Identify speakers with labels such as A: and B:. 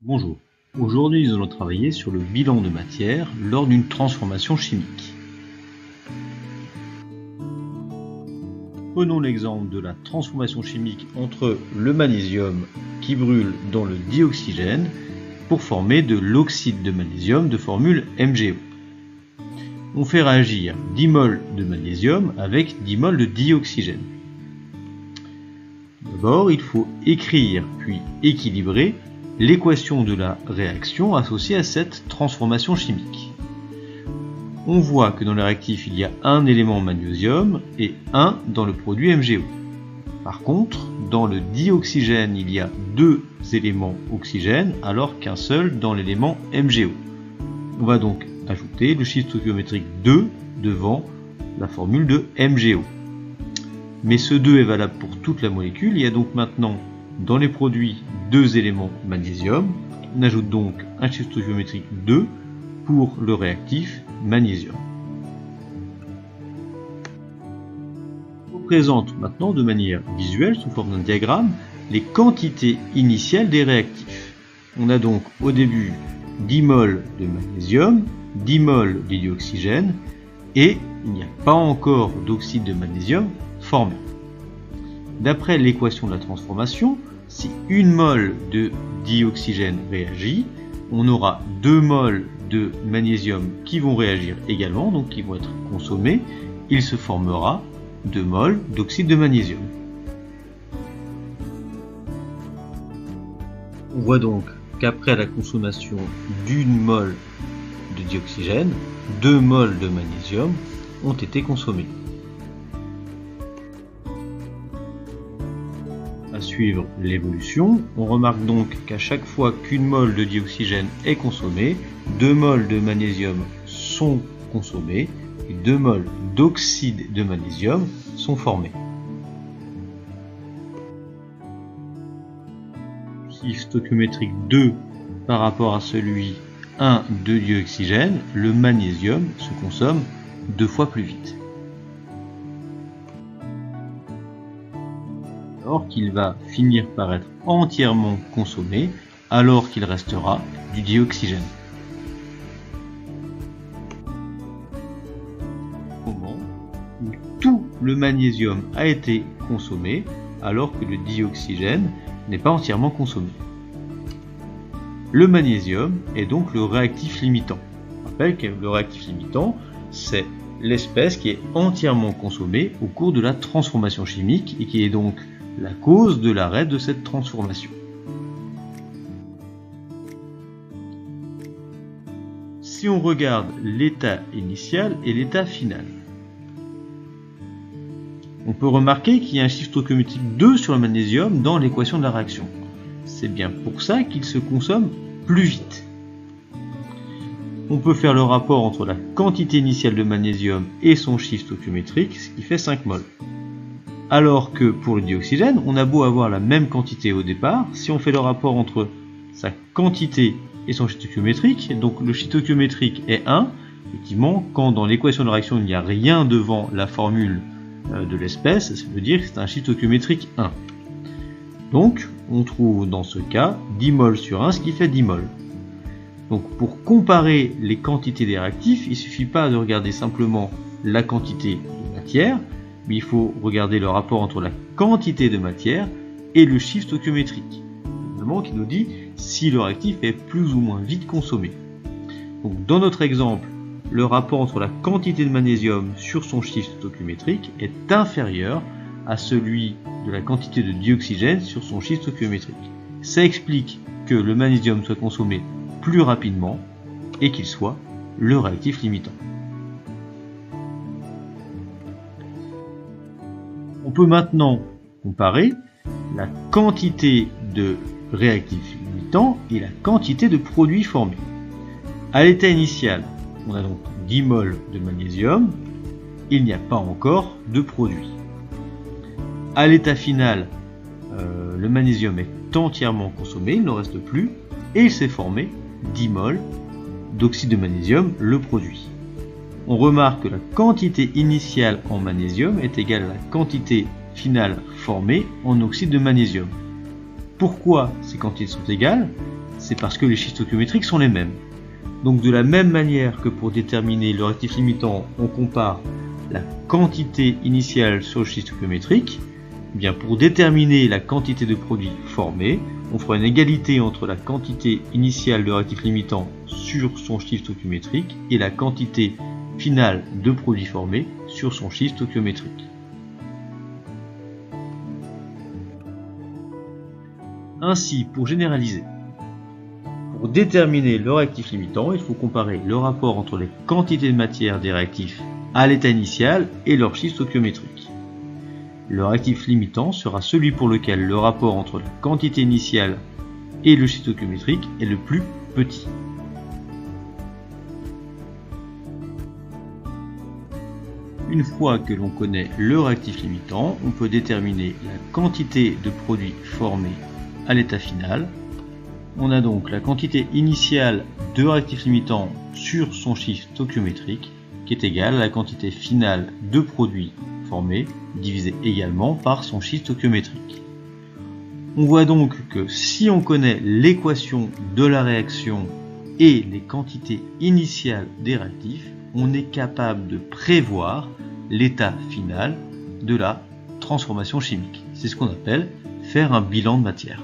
A: Bonjour, aujourd'hui nous allons travailler sur le bilan de matière lors d'une transformation chimique. Prenons l'exemple de la transformation chimique entre le magnésium qui brûle dans le dioxygène pour former de l'oxyde de magnésium de formule MgO. On fait réagir 10 mol de magnésium avec 10 mol de dioxygène. D'abord, il faut écrire puis équilibrer l'équation de la réaction associée à cette transformation chimique. On voit que dans le réactif, il y a un élément magnésium et un dans le produit MgO. Par contre, dans le dioxygène, il y a deux éléments oxygène alors qu'un seul dans l'élément MgO. On va donc ajouter le chiffre stoichiométrique 2 devant la formule de MgO. Mais ce 2 est valable pour toute la molécule. Il y a donc maintenant dans les produits deux éléments magnésium. On ajoute donc un chiffre stoichiométrique 2 pour le réactif magnésium. On présente maintenant de manière visuelle, sous forme d'un diagramme, les quantités initiales des réactifs. On a donc au début 10 mol de magnésium, 10 mol de dioxygène et il n'y a pas encore d'oxyde de magnésium formé. D'après l'équation de la transformation, si 1 mol de dioxygène réagit, on aura 2 mol de magnésium qui vont réagir également, donc qui vont être consommés. Il se formera 2 mol d'oxyde de magnésium. On voit donc qu'après la consommation d'1 mol de dioxygène, 2 mol de magnésium ont été consommés. À suivre l'évolution, on remarque donc qu'à chaque fois qu'une mol de dioxygène est consommée, 2 mol de magnésium sont consommés et 2 mol d'oxyde de magnésium sont formés. Chiffre stoichiométrique 2 par rapport à celui 1 de dioxygène, le magnésium se consomme 2 fois plus vite. Alors qu'il va finir par être entièrement consommé, alors qu'il restera du dioxygène. Au moment où tout le magnésium a été consommé, alors que le dioxygène n'est pas entièrement consommé. Le magnésium est donc le réactif limitant. Je rappelle que le réactif limitant, c'est l'espèce qui est entièrement consommée au cours de la transformation chimique et qui est donc la cause de l'arrêt de cette transformation. Si on regarde l'état initial et l'état final, on peut remarquer qu'il y a un chiffre stoichiométrique 2 sur le magnésium dans l'équation de la réaction. C'est bien pour ça qu'il se consomme plus vite. On peut faire le rapport entre la quantité initiale de magnésium et son chiffre stoichiométrique, ce qui fait 5 mol. Alors que pour le dioxygène, on a beau avoir la même quantité au départ, si on fait le rapport entre sa quantité et son chiffre stoichiométrique, donc le chiffre stoichiométrique est 1, effectivement, quand dans l'équation de réaction il n'y a rien devant la formule de l'espèce, ça veut dire que c'est un chiffre stoichiométrique 1. Donc, on trouve dans ce cas 10 mol sur 1, ce qui fait 10 mol. Donc, pour comparer les quantités des réactifs, il ne suffit pas de regarder simplement la quantité de matière, mais il faut regarder le rapport entre la quantité de matière et le chiffre stoichiométrique, qui nous dit si le réactif est plus ou moins vite consommé. Donc, dans notre exemple, le rapport entre la quantité de magnésium sur son chiffre stoichiométrique est inférieur à celui de la quantité de dioxygène sur son chiffre stoichiométrique. Ça explique que le magnésium soit consommé plus rapidement et qu'il soit le réactif limitant. On peut maintenant comparer la quantité de réactifs limitants et la quantité de produits formés. À l'état initial, on a donc 10 mol de magnésium, il n'y a pas encore de produit. À l'état final, le magnésium est entièrement consommé, il ne reste plus, et il s'est formé 10 mol d'oxyde de magnésium, le produit. On remarque que la quantité initiale en magnésium est égale à la quantité finale formée en oxyde de magnésium. Pourquoi ces quantités sont égales? C'est parce que les chiffres stoichiométriques sont les mêmes. Donc de la même manière que pour déterminer le réactif limitant, on compare la quantité initiale sur le chiffre stoichiométrique, eh bien pour déterminer la quantité de produit formé, on fera une égalité entre la quantité initiale de réactif limitant sur son chiffre stoichiométrique et la quantité finale de produit formé sur son chiffre stoichiométrique. Ainsi, pour généraliser, pour déterminer le réactif limitant, il faut comparer le rapport entre les quantités de matière des réactifs à l'état initial et leur chiffre stoichiométrique. Le réactif limitant sera celui pour lequel le rapport entre la quantité initiale et le chiffre stoichiométrique est le plus petit. Une fois que l'on connaît le réactif limitant, on peut déterminer la quantité de produit formé à l'état final. On a donc la quantité initiale de réactif limitant sur son chiffre stoichiométrique qui est égale à la quantité finale de produit formé divisé également par son chiffre stoichiométrique. On voit donc que si on connaît l'équation de la réaction et les quantités initiales des réactifs, on est capable de prévoir l'état final de la transformation chimique. C'est ce qu'on appelle faire un bilan de matière.